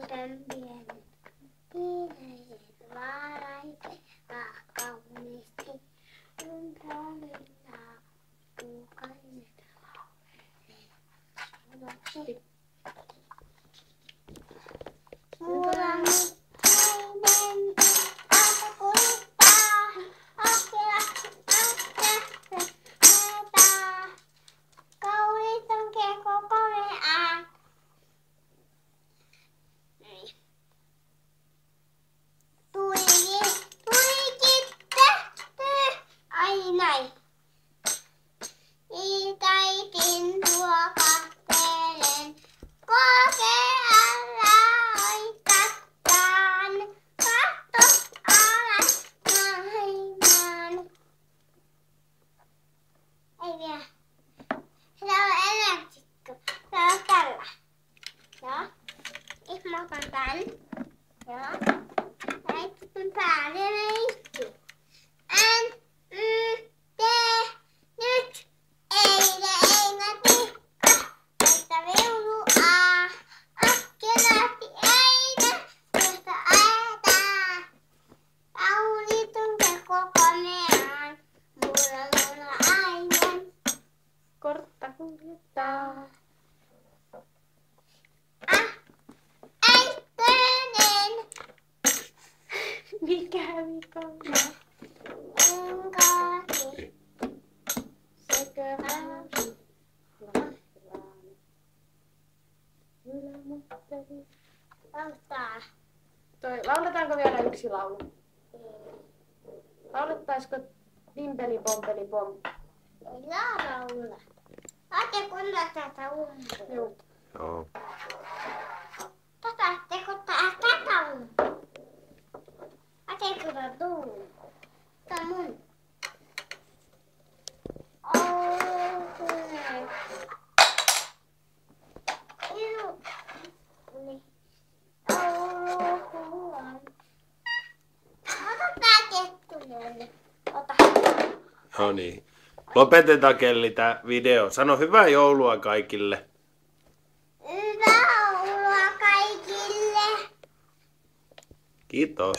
kuten pienet pieneiset varaiset kauniisti ympärillä kuukaiset laulevat. Mulla on mutkainen aalto kuluttaa ahkerasti hätää. Kaunis on keko komeaa. Tuikit tähtyy. Ai näin. Itäikin tuo katselen. Korkealla oikataan. Katsos alas maailmaan. Ei vielä. Se on elätsikö. Se on tällä. Joo. Mä otan tän. Joo. Sitten päälle istuu. N, Y, T, nyt. Eile, einä, tikka. Että viulu A. Akkelasti einä. Josta ajetaan. Kaunis on keko komeaan. Mulla aina. Kortta kuljettaa. Mikä vika? Enkaati. Sekö hausi? Ylämutteli. Lauletaan. Lauletaanko vielä yksi laulu? Laulettaisiko Dimpeli Pompeli Pom? Ei laulata. Ate kuulla tätä umpua. Joo. Joo. Tätä tätä umpua. Ate kuulla tuu. Tää on mun. No niin. Lopetetaan Kelli tää video. Sano hyvää joulua kaikille. Hyvää joulua kaikille. Kiitos.